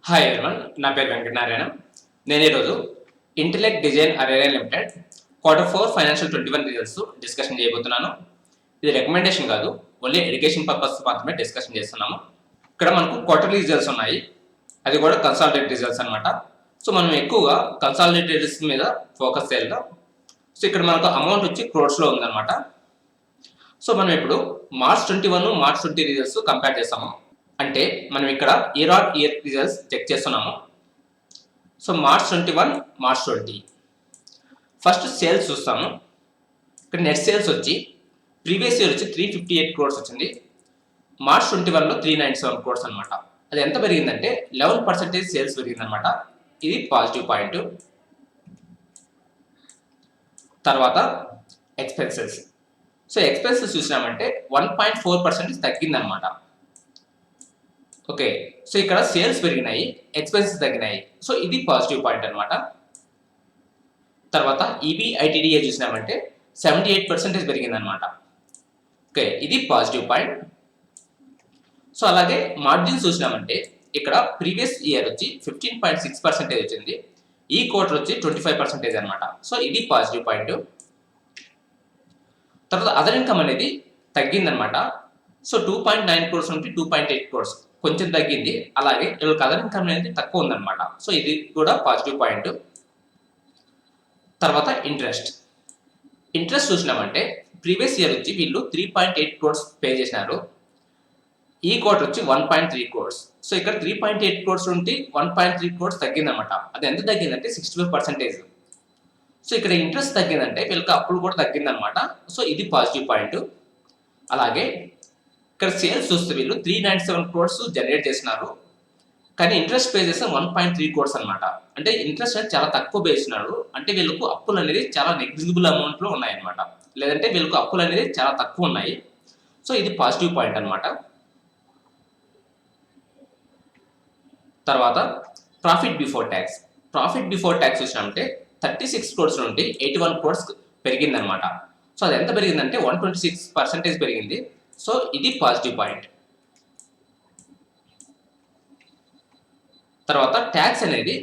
Hi everyone, నా పేరు వెంకటనారాయణ. నేను ఈరోజు intellect design arena limited Q4 financial 21 results discussion చేయబోతున్నాను. ఇది రికమెండేషన్ కాదు, ఓన్లీ ఎడ్యుకేషన్ పర్పస్ మాత్రమే డిస్కషన్ చేస్తున్నాము. ఇక్కడ మనకు క్వార్టర్లీ రిజల్ట్స్ ఉన్నాయి, అది కూడా కన్సాలిడేటెడ్ రిజల్ట్స్ అనమాట. సో మనం ఎక్కువగా కన్సాలిడేటెడ్ రిజల్ట్స్ మీద ఫోకస్ చేద్దాం. సో ఇక్కడ మనకు అమౌంట్ వచ్చి క్రోడ్స్లో ఉందన్నమాట. సో మనం ఇప్పుడు మార్చ్ 21, మార్చ్ 20 రిజల్ట్స్ కంపేర్ చేస్తాము. అంటే మనం ఇక్కడ year on year results check చేస్తున్నాము. So March 21, March 20 first sales చూస్తాము. ఇక్కడ నెట్ సేల్స్ వచ్చి ప్రీవియస్ ఇయర్ వచ్చి 358 crores వచ్చింది. మార్చ్ 21లో 397 crores అనమాట. అది ఎంత పెరిగిందంటే 11% సేల్స్ పెరిగిందనమాట. ఇది పాజిటివ్ పాయింట్. తర్వాత ఎక్స్పెన్సెస్. సో ఎక్స్పెన్సెస్ చూసినామంటే 1.4% తగ్గిందనమాట. ఓకే, సో ఇక్కడ సేల్స్ పెరిగినాయి, ఎక్స్పెన్సెస్ తగ్గినాయి. సో ఇది పాజిటివ్ పాయింట్ అనమాట. తర్వాత ఈబిఐటిడిఏ చూసినామంటే 78% పెరిగిందనమాట. ఓకే, ఇది పాజిటివ్ పాయింట్. సో అలాగే మార్జిన్స్ చూసినామంటే ఇక్కడ ప్రీవియస్ ఇయర్ వచ్చి 15.6% వచ్చింది, ఈ క్వార్టర్ వచ్చి 25% అనమాట. సో ఇది పాజిటివ్ పాయింట్. తర్వాత అదర్ ఇన్కమ్ అనేది తగ్గిందనమాట. సో 2.9 crores నుండి 2.8 crores కొంచెం తగ్గింది. అలాగే వీళ్ళకి అదర్ ఇన్కమ్ అనేది తక్కువ ఉందన్నమాట. సో ఇది కూడా పాజిటివ్ పాయింట్. తర్వాత ఇంట్రెస్ట్ చూసినామంటే ప్రీవియస్ ఇయర్ వచ్చి వీళ్ళు 3.8 crores పే చేసినారు, ఈ క్వార్టర్ వచ్చి 1.3 crores. సో ఇక్కడ 3.8 crores నుండి 1.3 crores తగ్గిందనమాట. అది ఎంత తగ్గిందంటే 65%. సో ఇక్కడ ఇంట్రెస్ట్ తగ్గిందంటే వీళ్ళకి అప్పులు కూడా తగ్గిందనమాట. సో ఇది పాజిటివ్ పాయింట్. అలాగే ఇక్కడ సేల్స్ చూస్తే వీళ్ళు 397 crores జనరేట్ చేసినారు, కానీ ఇంట్రెస్ట్ పే చేస్తే 1.3 crores అనమాట. అంటే ఇంట్రెస్ట్ అనేది చాలా తక్కువ పే చేసినాడు. అంటే వీళ్ళకు అప్పులు అనేది చాలా నెగ్జిబుల్ అమౌంట్లో ఉన్నాయన్నమాట, లేదంటే వీళ్ళకు అప్పులు అనేది చాలా తక్కువ ఉన్నాయి. సో ఇది పాజిటివ్ పాయింట్ అనమాట. తర్వాత ప్రాఫిట్ బిఫోర్ ట్యాక్స్ చూసినామంటే 36 crores నుండి 81 crores పెరిగిందనమాట. సో అది ఎంత పెరిగిందంటే 126% పెరిగింది. సో ఇది పాజిటివ్ పాయింట్. తర్వాత ట్యాక్స్ అనేది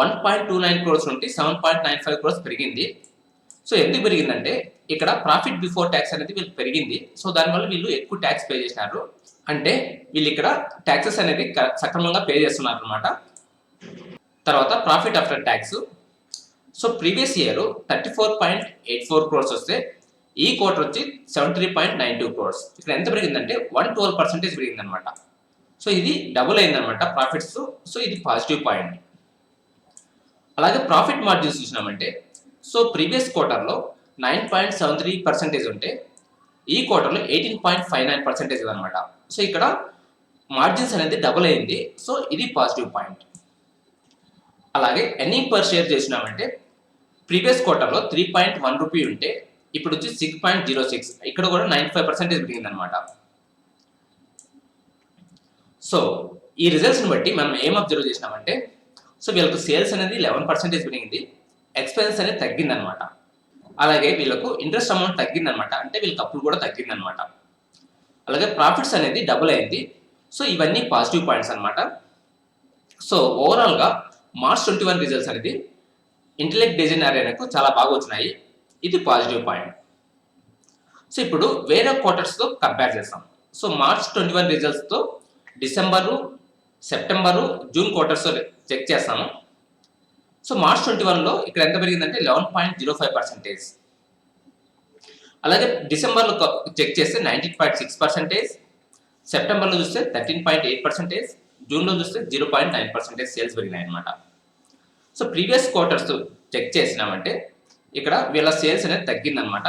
1.29 crores నుండి 7.95 crores పెరిగింది. సో ఎందుకు పెరిగిందంటే ఇక్కడ ప్రాఫిట్ బిఫోర్ ట్యాక్స్ అనేది వీళ్ళు పెరిగింది. సో దానివల్ల వీళ్ళు ఎక్కువ ట్యాక్స్ పే చేసినారు. అంటే వీళ్ళు ఇక్కడ ట్యాక్సెస్ అనేది సక్రమంగా పే చేస్తున్నారు అనమాట. తర్వాత profit after tax. So previous year 34.84 crores వస్తే ఈ క్వార్టర్ వచ్చి 73.92 crores. ఇక్కడ ఎంత పెరిగిందంటే 112% పెరిగింది అనమాట. సో ఇది డబుల్ అయిందనమాట ప్రాఫిట్స్. సో ఇది పాజిటివ్ పాయింట్. అలాగే ప్రాఫిట్ మార్జిన్స్ చూసినామంటే సో ప్రీవియస్ క్వార్టర్లో 9.73% ఉంటే ఈ క్వార్టర్లో 18.59% అనమాట. సో ఇక్కడ మార్జిన్స్ అనేది డబుల్ అయింది. సో ఇది పాజిటివ్ పాయింట్. అలాగే ఎర్నింగ్ పర్ షేర్ చేసినామంటే ప్రీవియస్ క్వార్టర్లో 3.1 రూపీ ఉంటే ఇప్పుడు వచ్చి 6.06, ఇక్కడ కూడా 95% పెరిగింది అనమాట. సో ఈ రిజల్ట్స్ని బట్టి మనం ఏం అబ్జర్వ్ చేసినామంటే సో వీళ్ళకు సేల్స్ అనేది 11% పెరిగింది, ఎక్స్పెన్స్ అనేది తగ్గిందనమాట. అలాగే వీళ్ళకు ఇంట్రెస్ట్ అమౌంట్ తగ్గిందనమాట, అంటే వీళ్ళకి అప్పులు కూడా తగ్గిందనమాట. అలాగే ప్రాఫిట్స్ అనేది డబుల్ అయింది. సో ఇవన్నీ పాజిటివ్ పాయింట్స్ అనమాట. సో ఓవరాల్గా మార్చ్ 21 రిజల్ట్స్ అనేది ఇంటెలెక్ట్ డిజైన్ అరేనాకు చాలా బాగా వచ్చినాయి. ఇది పాజిటివ్ పాయింట్. సో ఇప్పుడు వేరే క్వార్టర్స్తో కంపేర్ చేస్తాం. సో మార్చ్ 21 రిజల్ట్స్తో December, September, June quarters check చేస్తాము. సో మార్చ్ 21లో ఇక్కడ ఎంత పెరిగిందంటే 11.05%. అలాగే డిసెంబర్లో చెక్ చేస్తే 19.6%, సెప్టెంబర్లో చూస్తే 13.8%, జూన్లో చూస్తే 0.9% సేల్స్ పెరిగినాయి అనమాట. సో ప్రీవియస్ క్వార్టర్స్ చెక్ చేసినామంటే ఇక్కడ వీళ్ళ సేల్స్ అనేది తగ్గిందనమాట,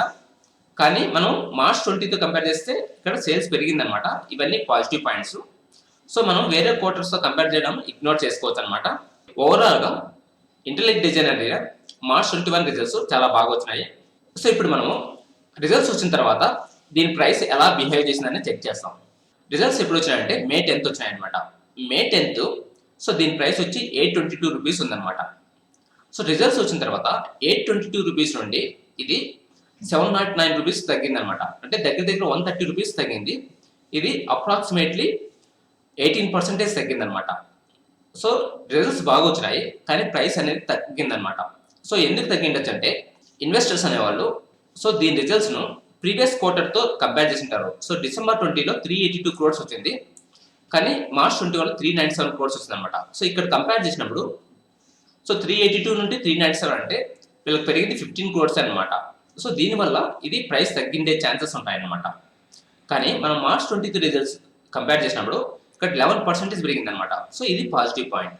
కానీ మనం మార్చ్ 20తో కంపేర్ చేస్తే ఇక్కడ సేల్స్ పెరిగిందనమాట. ఇవన్నీ పాజిటివ్ పాయింట్స్. సో మనం వేరే క్వార్టర్స్తో కంపేర్ చేయడం ఇగ్నోర్ చేసుకోవచ్చు అనమాట. ఓవరాల్గా ఇంటెలెక్ట్ డిజైన్ అనేది మార్చ్ 21 రిజల్ట్స్ చాలా బాగా వచ్చినాయి. సో ఇప్పుడు మనము రిజల్ట్స్ వచ్చిన తర్వాత దీని ప్రైస్ ఎలా బిహేవ్ చేసిందని చెక్ చేస్తాం. రిజల్ట్స్ ఎప్పుడు వచ్చినాయంటే May 10th వచ్చినాయన్నమాట. May 10th. So దీని ప్రైస్ వచ్చి 822 రూపీస్ ఉందన్నమాట. సో రిజల్ట్స్ వచ్చిన తర్వాత 822 రూపీస్ నుండి ఇది 709 రూపీస్ తగ్గిందనమాట. అంటే దగ్గర 130 రూపీస్ తగ్గింది. ఇది అప్రాక్సిమేట్లీ 18% తగ్గిందనమాట. సో రిజల్ట్స్ బాగా వచ్చినాయి, కానీ ప్రైస్ అనేది తగ్గిందనమాట. సో ఎందుకు తగ్గిండొచ్చు అంటే ఇన్వెస్టర్స్ అనేవాళ్ళు సో దీని రిజల్ట్స్ను ప్రీవియస్ క్వార్టర్తో కంపేర్ చేసింటారు. సో డిసెంబర్ 20లో 382 క్రోర్స్ వచ్చింది, కానీ మార్చ్ 21లో 397 క్రోర్స్ వచ్చింది అనమాట. సో ఇక్కడ కంపేర్ చేసినప్పుడు సో 382 నుండి 397 అంటే వీళ్ళకి పెరిగింది 15 క్రోర్స్ అనమాట. సో దీనివల్ల ఇది ప్రైస్ తగ్గిండే ఛాన్సెస్ ఉంటాయన్నమాట. కానీ మనం మార్చ్ 23 రిజల్ట్స్ కంపేర్ చేసినప్పుడు ఇక్కడ 11% పెరిగింది అనమాట. సో ఇది పాజిటివ్ పాయింట్.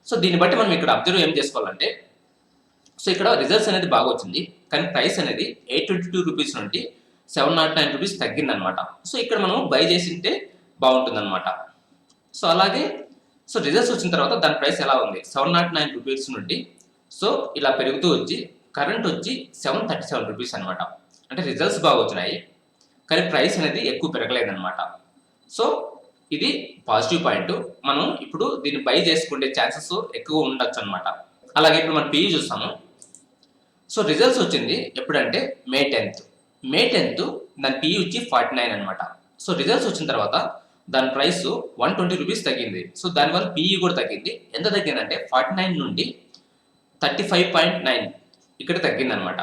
సో దీన్ని బట్టి మనం ఇక్కడ అబ్జర్వ్ ఏం చేసుకోవాలంటే సో ఇక్కడ రిజల్ట్స్ అనేది బాగా వచ్చింది, కానీ ప్రైస్ అనేది 822 రూపీస్ నుండి 709 రూపీస్ తగ్గిందనమాట. సో ఇక్కడ మనం బై చేసింటే బాగుంటుందన్నమాట. సో అలాగే సో రిజల్ట్స్ వచ్చిన తర్వాత దాని ప్రైస్ ఎలా ఉంది, 709 రూపీస్ నుండి సో ఇలా పెరుగుతూ వచ్చి కరెంట్ వచ్చి 737 రూపీస్ అనమాట. అంటే రిజల్ట్స్ బాగా వచ్చినాయి, కానీ ప్రైస్ అనేది ఎక్కువ పెరగలేదన్నమాట. సో ఇది పాజిటివ్ పాయింట్. మనం ఇప్పుడు దీన్ని బై చేసుకునే ఛాన్సెస్ ఎక్కువ ఉండొచ్చు అనమాట. అలాగే ఇప్పుడు మనం పిఈ చూస్తాము. సో రిజల్ట్స్ వచ్చింది ఎప్పుడంటే మే 10th దాని పిఈ వచ్చి 49 అనమాట. సో రిజల్ట్స్ వచ్చిన తర్వాత దాని ప్రైస్ 120 రూపీస్ తగ్గింది. సో దానివల్ల పిఈ కూడా తగ్గింది. ఎంత తగ్గిందంటే 49 నుండి 35.9 ఇక్కడ తగ్గింది అనమాట.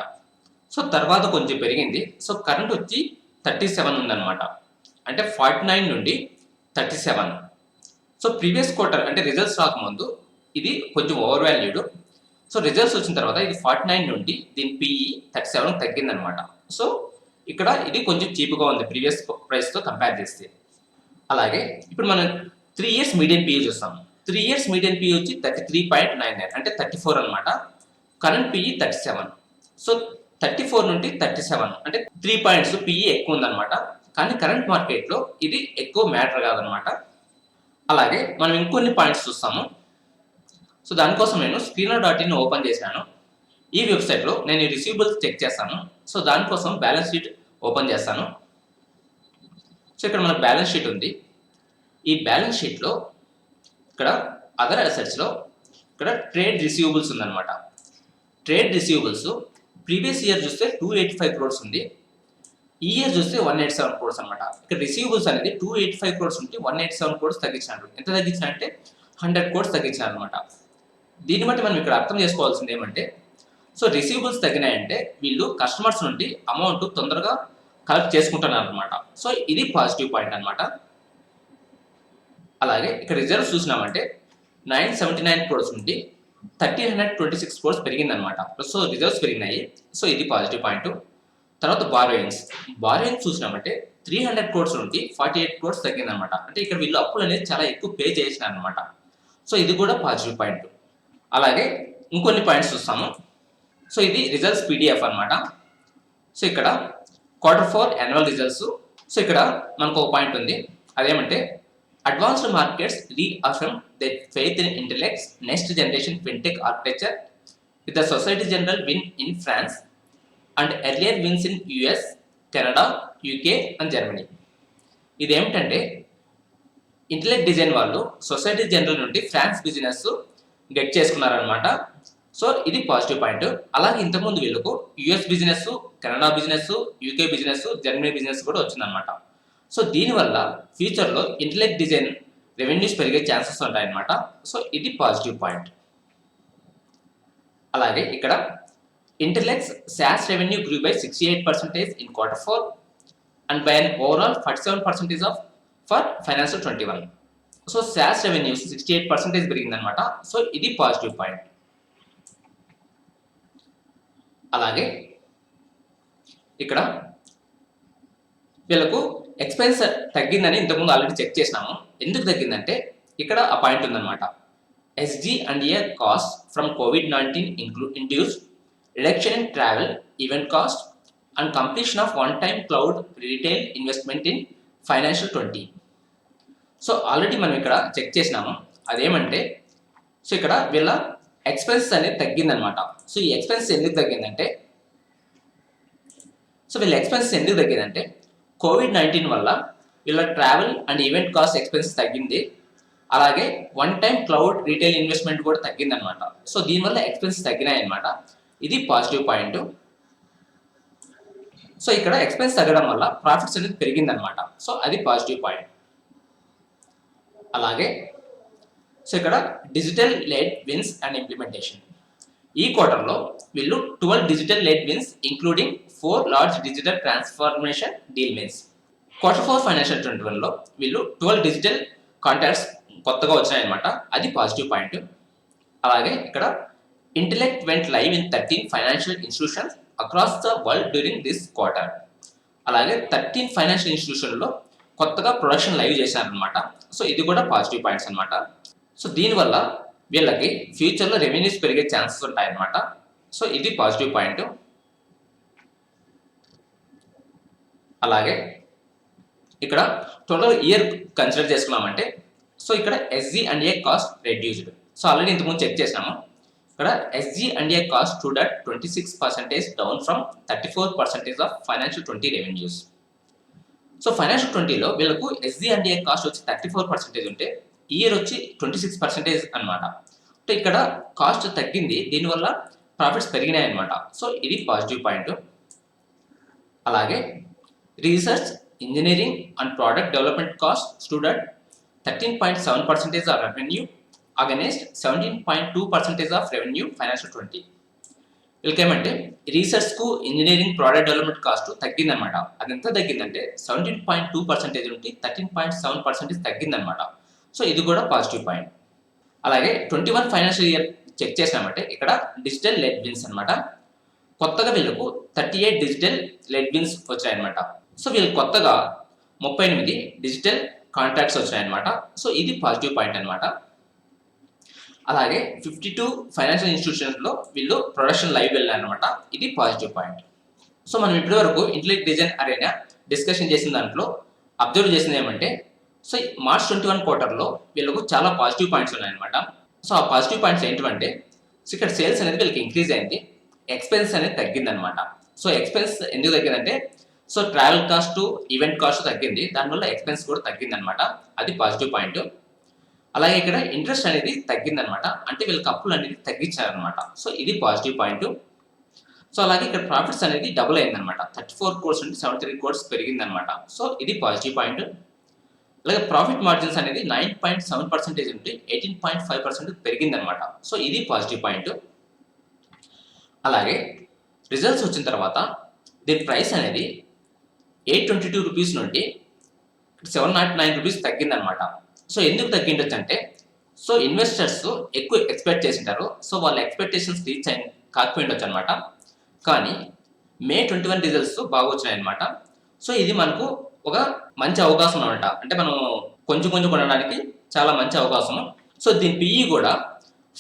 సో తర్వాత కొంచెం పెరిగింది. సో కరెంట్ వచ్చి 37 ఉందన్నమాట. అంటే 49 నుండి 37. సో ప్రీవియస్ క్వార్టర్ అంటే రిజల్ట్స్ రాకముందు ఇది కొంచెం ఓవర్ వాల్యూడ్. సో రిజల్ట్స్ వచ్చిన తర్వాత ఇది 49 నుండి దీని పిఈ 37 తగ్గిందనమాట. సో ఇక్కడ ఇది కొంచెం చీప్గా ఉంది ప్రీవియస్ ప్రైస్తో కంపేర్ చేస్తే. అలాగే ఇప్పుడు మనం 3 ఇయర్స్ మీడియం పిఈ చూస్తాం. 3 ఇయర్స్ మీడియం పిఈ వచ్చి 33.99 అంటే 34 అనమాట. Current PE 37. సో 34 నుండి 37 అంటే 3 పాయింట్స్ పిఈ ఎక్కువ ఉందన్నమాట. కానీ కరెంట్ మార్కెట్లో ఇది ఎక్కువ మ్యాటర్ కాదనమాట. అలాగే మనం ఇంకొన్ని పాయింట్స్ చూస్తాము. సో దానికోసం నేను screener.in ఓపెన్ చేశాను. ఈ వెబ్సైట్లో నేను ఈ రిసీవబుల్స్ చెక్ చేస్తాను. సో దానికోసం బ్యాలెన్స్ షీట్ ఓపెన్ చేస్తాను. సో ఇక్కడ మన బ్యాలెన్స్ షీట్ ఉంది. ఈ బ్యాలెన్స్ షీట్లో ఇక్కడ అదర్ అసెట్స్లో ఇక్కడ ట్రేడ్ రిసీవబుల్స్ ఉందన్నమాట. ట్రేడ్ రిసీవబుల్స్ ప్రీవియస్ ఇయర్ చూస్తే 285 క్రోర్స్ ఉంది, ఈ ఇయర్ చూస్తే 187 క్రోర్స్ అనమాట. ఇక్కడ రిసీవబుల్స్ అనేది 285 క్రోర్స్ నుండి 187 క్రోర్స్ తగ్గించినారు. ఎంత తగ్గించినారంటే 100 క్రోర్స్ తగ్గించినారు అనమాట. దీన్ని బట్టి మనం ఇక్కడ అర్థం చేసుకోవాల్సింది ఏమంటే సో రిసీవబుల్స్ తగ్గినాయంటే వీళ్ళు కస్టమర్స్ నుండి అమౌంట్ తొందరగా కలెక్ట్ చేసుకుంటున్నారు అనమాట. సో ఇది పాజిటివ్ పాయింట్ అనమాట. అలాగే ఇక్కడ రిజర్వ్స్ చూసినామంటే 979 క్రోర్స్ నుండి 1326 క్రోర్స్ పెరిగిందనమాట. సో రిజర్వ్స్ పెరిగినాయి. సో ఇది పాజిటివ్ పాయింట్. తర్వాత బారోయింగ్స్ చూసినామంటే 300 క్రోర్స్ నుండి 48 క్రోర్స్ తగ్గిందనమాట. అంటే ఇక్కడ వీళ్ళు అప్పులు అనేది చాలా ఎక్కువ పే చేసినారు అనమాట. సో ఇది కూడా పాజిటివ్ పాయింట్. అలాగే ఇంకొన్ని పాయింట్స్ చూస్తాము. సో ఇది రిజల్ట్స్ పీడిఎఫ్ అనమాట. సో ఇక్కడ Q4 యాన్యువల్ రిజల్ట్స్. సో ఇక్కడ మనకు ఒక పాయింట్ ఉంది, అదేమంటే advanced markets reaffirm that faith in intellect's next generation fintech architecture with the Societe Generale win in France and earlier wins in US, Canada, UK and Germany. ఇదేమిటంటే intellect design వాళ్ళు Societe Generale నుండి France business get చేసుకున్నారనమాట. So ఇది positive point. అలాగే ఇంతకుముందు వీళ్ళకు US business, Canada business, UK business, Germany business కూడా వచ్చిందనమాట. సో దీనివల్ల ఫ్యూచర్లో ఇంటెలెక్ట్ డిజైన్ రెవెన్యూస్ పెరిగే ఛాన్సెస్ ఉంటాయన్నమాట. సో ఇది పాజిటివ్ పాయింట్. అలాగే ఇక్కడ ఇంటెలెక్ట్స్ SaaS revenue grew by 68% in Q4 and by an overall 47% of for financial 21. So SaaS revenues 68% పెరిగిందనమాట. సో ఇది పాజిటివ్ పాయింట్. అలాగే ఇక్కడ వీళ్ళకు ఎక్స్పెన్స్ తగ్గిందని ఇంతకుముందు ఆల్రెడీ చెక్ చేసినాము. ఎందుకు తగ్గిందంటే ఇక్కడ ఆ పాయింట్ ఉందన్నమాట. SG&A cost from COVID-19 induced reduction in travel, event cost and completion of one-time cloud retail investment in financial 20. So already మనం ఇక్కడ చెక్ చేసినాము. అదేమంటే సో ఇక్కడ వీళ్ళ ఎక్స్పెన్సెస్ అనేది తగ్గిందనమాట. సో ఈ ఎక్స్పెన్సెస్ ఎందుకు తగ్గిందంటే COVID-19 వల్ల వీళ్ళ travel and event cost expenses తగ్గింది. అలాగే one time cloud retail investment కూడా తగ్గిందనమాట. సో దీనివల్ల ఎక్స్పెన్సెస్ తగ్గినాయి అనమాట. ఇది పాజిటివ్ పాయింట్. సో ఇక్కడ ఎక్స్పెన్స్ తగ్గడం వల్ల ప్రాఫిట్స్ అనేది పెరిగిందనమాట. సో అది పాజిటివ్ పాయింట్. అలాగే సో ఇక్కడ digital led wins and implementation. ఈ క్వార్టర్లో వీళ్ళు 12 digital led wins including 4 large digital transformation deal wins. Q4 financial 21లో వీళ్ళు 12 డిజిటల్ కాంటాక్ట్స్ కొత్తగా వచ్చాయన్నమాట. అది పాజిటివ్ పాయింట్. అలాగే ఇక్కడ intellect vent live in 13 financial institutions across the world during this quarter. అలాగే 13 ఫైనాన్షియల్ ఇన్స్టిట్యూషన్లో కొత్తగా ప్రొడక్షన్ లైవ్ చేశారనమాట. సో ఇది కూడా పాజిటివ్ పాయింట్స్ అనమాట. సో దీనివల్ల వీళ్ళకి ఫ్యూచర్లో రెవెన్యూస్ పెరిగే ఛాన్సెస్ ఉంటాయన్నమాట. సో ఇది పాజిటివ్ పాయింట్. అలాగే ఇక్కడ టోటల్ ఇయర్ కన్సిడర్ చేసుకున్నామంటే సో ఇక్కడ SG&A cost reduced. So already ఇంతకుముందు చెక్ చేసినాము. ఇక్కడ SG&A cost stood at 26% down from 34% of financial 20 revenues. So financial 20లో వీళ్ళకు SG&A కాస్ట్ వచ్చి 34% ఉంటే ఇయర్ వచ్చి 26% అనమాట. సో ఇక్కడ కాస్ట్ తగ్గింది, దీనివల్ల ప్రాఫిట్స్ పెరిగినాయి అనమాట. సో ఇది పాజిటివ్ పాయింట్. అలాగే research, engineering and product development cost stood at 13.7% of revenue against 17.2% of revenue financial 20. వీళ్ళకేమంటే రీసెర్చ్కు ఇంజనీరింగ్ ప్రోడక్ట్ డెవలప్మెంట్ కాస్ట్ తగ్గిందనమాట. అది ఎంత తగ్గిందంటే 17.2% నుండి 13.7% తగ్గిందనమాట. సో ఇది కూడా పాజిటివ్ పాయింట్. అలాగే 21 ఫైనాన్షియల్ ఇయర్ చెక్ చేసినామంటే ఇక్కడ డిజిటల్ లెడ్ విన్స్ అనమాట. కొత్తగా వీళ్ళకు 38 డిజిటల్ లెడ్ విన్స్ వచ్చాయన్నమాట. సో వీళ్ళు కొత్తగా 38 డిజిటల్ కాంట్రాక్ట్స్ వచ్చాయన్నమాట. సో ఇది పాజిటివ్ పాయింట్ అనమాట. అలాగే 52 ఫైనాన్షియల్ ఇన్స్టిట్యూషన్స్లో వీళ్ళు ప్రొడక్షన్ లైవ్ వెళ్ళారనమాట. ఇది పాజిటివ్ పాయింట్. సో మనం ఇప్పటి వరకు ఇంటెలెక్ట్ డిజైన్ అరేనా డిస్కషన్ చేసిన దాంట్లో అబ్జర్వ్ చేసింది ఏమంటే సో మార్చ్ 21 క్వార్టర్లో వీళ్ళకు చాలా పాజిటివ్ పాయింట్స్ ఉన్నాయన్నమాట. సో ఆ పాజిటివ్ పాయింట్స్ ఏంటంటే సో ఇక్కడ సేల్స్ అనేది వీళ్ళకి ఇంక్రీజ్ అయింది, ఎక్స్పెన్స్ అనేది తగ్గిందనమాట. సో ఎక్స్పెన్స్ ఎందుకు తగ్గిందంటే so travel cost, event cost తగ్గింది, దానివల్ల ఎక్స్పెన్స్ కూడా తగ్గిందనమాట. అది పాజిటివ్ పాయింట్. అలాగే ఇక్కడ ఇంట్రెస్ట్ అనేది తగ్గిందనమాట, అంటే వీళ్ళకి అప్పులు అనేది తగ్గించారనమాట. సో ఇది పాజిటివ్ పాయింట్. సో అలాగే ఇక్కడ ప్రాఫిట్స్ అనేది డబుల్ అయిందనమాట, 34 crores నుండి 73 crores పెరిగిందనమాట. సో ఇది పాజిటివ్ పాయింట్. అలాగే ప్రాఫిట్ మార్జిన్స్ అనేది 9.7% నుండి 18.5% పెరిగిందనమాట. సో ఇది పాజిటివ్ పాయింట్. అలాగే రిజల్ట్స్ వచ్చిన తర్వాత దీని ప్రైస్ అనేది 822 రూపీస్ నుండి 709 రూపీస్ తగ్గిందనమాట. సో ఎందుకు తగ్గిండొచ్చు అంటే సో ఇన్వెస్టర్స్ ఎక్కువ ఎక్స్పెక్ట్ చేసింటారు, సో వాళ్ళ ఎక్స్పెక్టేషన్స్ రీచ్ కాకపోయిండొచ్చు అనమాట. కానీ మే 21 రిజల్ట్స్ బాగా వచ్చినాయి అనమాట. సో ఇది మనకు ఒక మంచి అవకాశం అనమాట, అంటే మనం కొంచెం కొంచెం కొనడానికి చాలా మంచి అవకాశం. సో దీని PE కూడా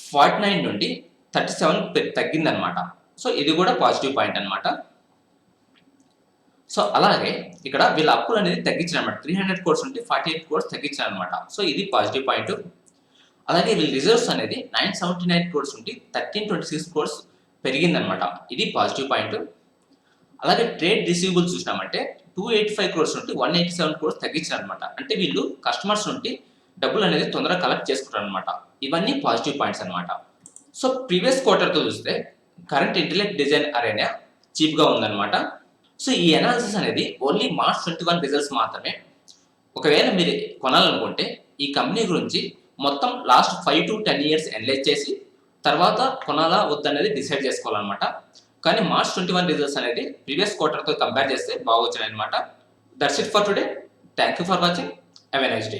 49 నుండి 37 తగ్గిందనమాట. సో ఇది కూడా పాజిటివ్ పాయింట్ అనమాట. సో అలాగే ఇక్కడ వీళ్ళ అప్పులు అనేది తగ్గించారనమాట, 300 crores నుండి 48 crores తగ్గించారనమాట. సో ఇది పాజిటివ్ పాయింట్. అలాగే వీళ్ళ రిజర్వ్స్ అనేది 979 crores నుండి 1326 crores పెరిగిందనమాట. ఇది పాజిటివ్ పాయింట్. అలాగే ట్రేడ్ రిసీవబుల్స్ చూసినామంటే 285 crores నుండి 187 crores తగ్గించారనమాట, అంటే వీళ్ళు కస్టమర్స్ నుండి డబ్బులు అనేది తొందరగా కలెక్ట్ చేసుకుంటారు అనమాట. ఇవన్నీ పాజిటివ్ పాయింట్స్ అనమాట. సో ప్రీవియస్ క్వార్టర్తో చూస్తే కరెంట్ ఇంటెలెక్ట్ డిజైన్ అరేనా చీప్గా ఉందన్నమాట. సో ఈ అనాలిసిస్ అనేది ఓన్లీ మార్చ్ 21 రిజల్ట్స్ మాత్రమే. ఒకవేళ మీరు కొనాలనుకుంటే ఈ కంపెనీ గురించి మొత్తం లాస్ట్ 5 to 10 years అనలైజ్ చేసి తర్వాత కొనాలా వద్దనేది డిసైడ్ చేసుకోవాలన్నమాట. కానీ మార్చ్ 21 రిజల్ట్స్ అనేది ప్రీవియస్ క్వార్టర్తో కంపేర్ చేస్తే బాగా వచ్చినాయి అనమాట. That's it for today. Thank you for watching. Have a nice day.